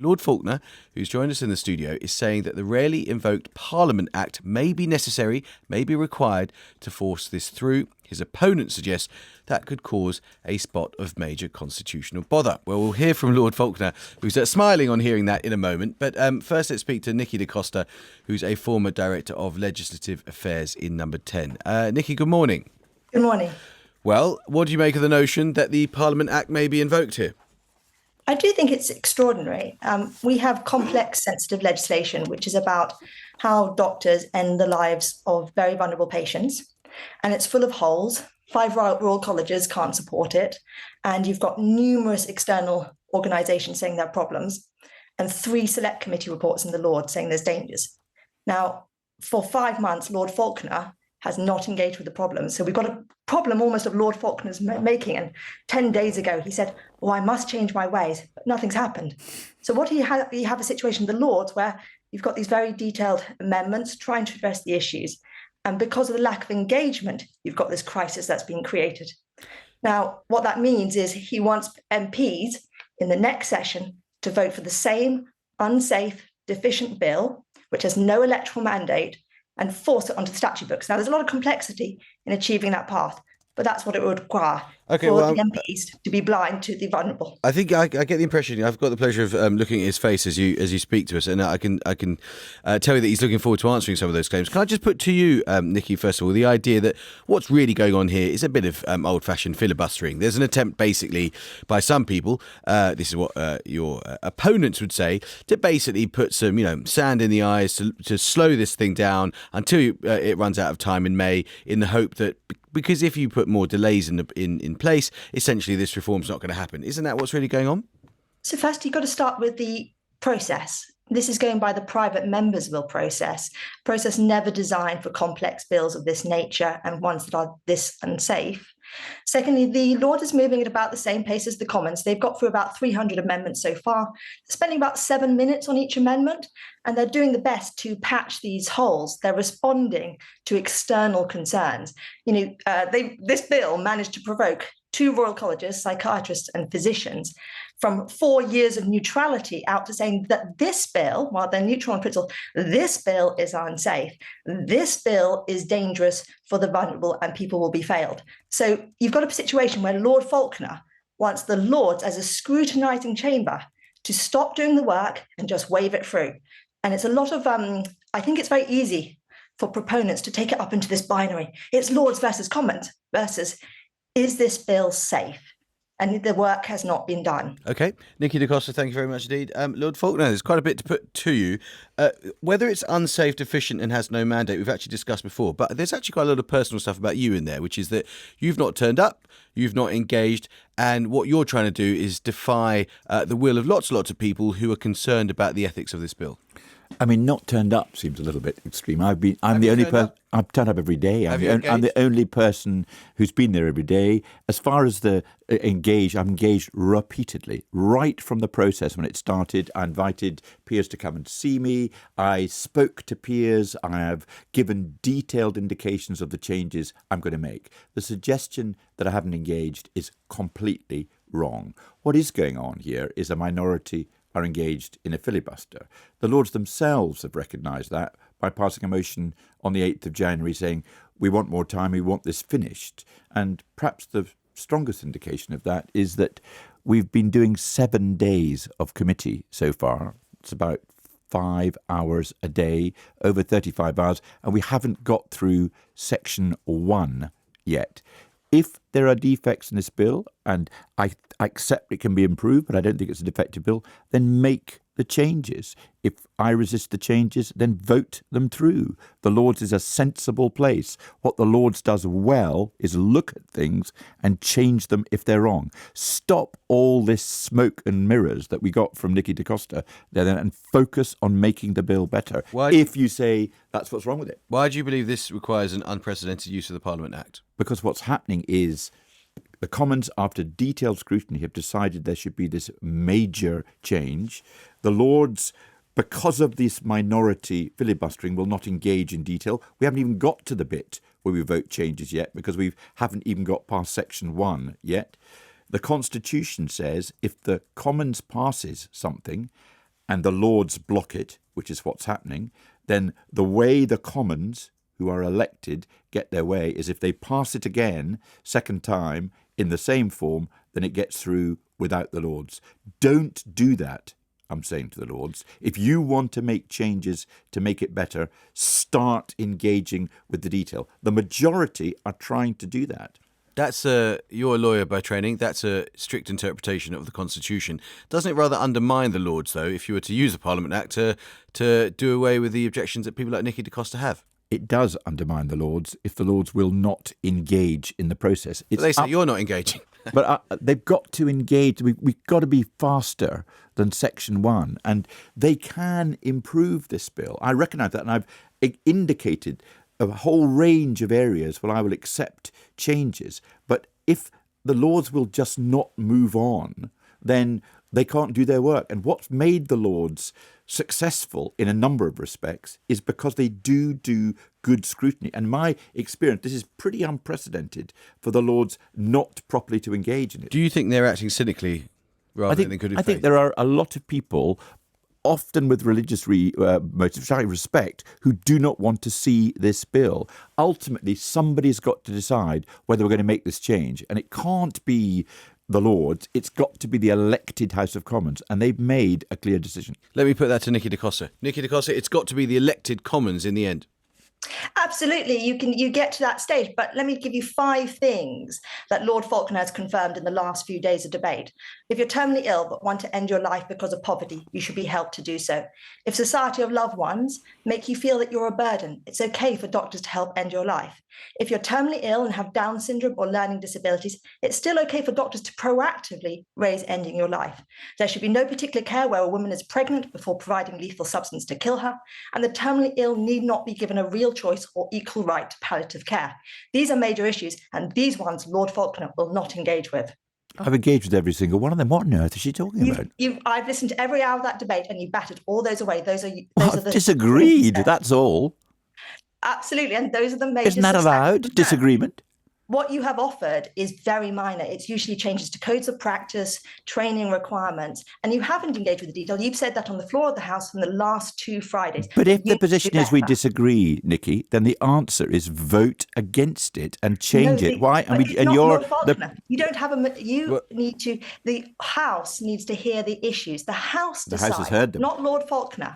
Lord Falconer, who's joined us in the studio, is saying that the rarely invoked Parliament Act may be necessary, may be required to force this through. His opponent suggests that could cause a spot of major constitutional bother. Well, we'll hear from Lord Falconer, who's smiling on hearing that in a moment. But first, let's speak to Nikki Da Costa, who's a former Director of Legislative Affairs in Number 10. Nikki, good morning. Good morning. Well, what do you make of the notion that the Parliament Act may be invoked here? I do think it's extraordinary. We have complex, sensitive legislation, which is about how doctors end the lives of very vulnerable patients. And it's full of holes. 5 royal colleges can't support it. And you've got numerous external organisations saying there are problems, and 3 select committee reports in the Lords saying there's dangers. Now, for 5 months, Lord Falconer has not engaged with the problem. So we've got a problem almost of Lord Falconer's making. And 10 days ago, he said, oh, I must change my ways, but nothing's happened. So what you have a situation in the Lords where you've got these very detailed amendments trying to address the issues. And because of the lack of engagement, you've got this crisis that's been created. Now, what that means is he wants MPs in the next session to vote for the same unsafe, deficient bill, which has no electoral mandate, and force it onto the statute books. Now, there's a lot of complexity in achieving that path, but that's what it would require for the MPs to be blind to the vulnerable. I think I get the impression, I've got the pleasure of looking at his face as you speak to us, and I can tell you that he's looking forward to answering some of those claims. Can I just put to you, Nikki, first of all, the idea that what's really going on here is a bit of old-fashioned filibustering. There's an attempt, basically, by some people, this is what your opponents would say, to basically put some, sand in the eyes to slow this thing down until it runs out of time in May, in the hope that because if you put more delays in place, essentially this reform's not going to happen. Isn't that what's really going on? So first, you've got to start with the process. This is going by the private members' bill process never designed for complex bills of this nature and ones that are this unsafe. Secondly, the Lord is moving at about the same pace as the Commons. They've got through about 300 amendments so far. They're spending about 7 minutes on each amendment, and they're doing the best to patch these holes. They're responding to external concerns. This bill managed to provoke 2 royal colleges, psychiatrists and physicians, from 4 years of neutrality out to saying that this bill, while they're neutral on principle, this bill is unsafe. This bill is dangerous for the vulnerable and people will be failed. So you've got a situation where Lord Falconer wants the Lords as a scrutinising chamber to stop doing the work and just wave it through. And it's a lot of, I think it's very easy for proponents to take it up into this binary. It's Lords versus Commons versus, is this bill safe? And the work has not been done. Okay. Nikki Da Costa, thank you very much indeed. Lord Falconer, there's quite a bit to put to you. Whether it's unsafe, deficient and has no mandate, we've actually discussed before, but there's actually quite a lot of personal stuff about you in there, which is that you've not turned up, you've not engaged, and what you're trying to do is defy the will of lots of people who are concerned about the ethics of this bill. I mean, not turned up seems a little bit extreme. I'm the only person. I've turned up every day. I'm the only person who's been there every day. As far as the engaged, I'm engaged repeatedly, right from the process when it started. I invited peers to come and see me. I spoke to peers. I have given detailed indications of the changes I'm going to make. The suggestion that I haven't engaged is completely wrong. What is going on here is a minority are engaged in a filibuster. The Lords themselves have recognised that by passing a motion on the 8th of January saying, we want more time, we want this finished. And perhaps the strongest indication of that is that we've been doing 7 days of committee so far. It's about 5 hours a day, over 35 hours, and we haven't got through section 1 yet. If there are defects in this bill, and I accept it can be improved, but I don't think it's a defective bill, then make the changes. If I resist the changes, then vote them through. The Lords is a sensible place. What the Lords does well is look at things and change them if they're wrong. Stop all this smoke and mirrors that we got from Nikki Da Costa then and focus on making the bill better. If you say that's what's wrong with it. Why do you believe this requires an unprecedented use of the Parliament Act? Because what's happening is the Commons, after detailed scrutiny, have decided there should be this major change. The Lords, because of this minority filibustering, will not engage in detail. We haven't even got to the bit where we vote changes yet because we haven't even got past section 1 yet. The Constitution says if the Commons passes something and the Lords block it, which is what's happening, then the way the Commons, who are elected, get their way is if they pass it again, second time, in the same form, then it gets through without the Lords. Don't do that, I'm saying to the Lords. If you want to make changes to make it better, start engaging with the detail. The majority are trying to do that. That's you're a lawyer by training. That's a strict interpretation of the Constitution. Doesn't it rather undermine the Lords, though, if you were to use a Parliament Act to do away with the objections that people like Nikki Da Costa have? It does undermine the Lords if the Lords will not engage in the process. But they say you're not engaging. But they've got to engage. We've got to be faster than Section 1, and they can improve this bill. I recognise that, and I've indicated a whole range of areas where I will accept changes. But if the Lords will just not move on, then they can't do their work. And what's made the Lords successful in a number of respects is because they do good scrutiny. And my experience, this is pretty unprecedented for the Lords not properly to engage in it. Do you think they're acting cynically rather than good in faith? I think there are a lot of people, often with religious motives, which I respect, who do not want to see this bill. Ultimately, somebody's got to decide whether we're going to make this change. And it can't be the Lords, it's got to be the elected House of Commons, and they've made a clear decision. Let me put that to Nikki Da Costa. Nikki Da Costa, it's got to be the elected Commons in the end. Absolutely, you get to that stage, but let me give you 5 things that Lord Falconer has confirmed in the last few days of debate. If you're terminally ill but want to end your life because of poverty, you should be helped to do so. If society of loved ones make you feel that you're a burden, it's okay for doctors to help end your life. If you're terminally ill and have Down syndrome or learning disabilities, it's still okay for doctors to proactively raise ending your life. There should be no particular care where a woman is pregnant before providing lethal substance to kill her, and the terminally ill need not be given a real choice or equal right to palliative care. These are major issues, and these ones Lord Falconer will not engage with. I've engaged with every single one of them. What on earth is she talking about? I've listened to every hour of that debate, and you batted all those away. I've disagreed, that's all. Absolutely, and those are the major... Isn't that allowed? Disagreement? What you have offered is very minor. It's usually changes to codes of practice, training requirements, and you haven't engaged with the detail. You've said that on the floor of the House from the last 2 Fridays. But if the position is we disagree, Nikki, then the answer is vote against it and change it. Why? You don't have the House needs to hear the issues. The House decides, has heard them. not Lord Falconer.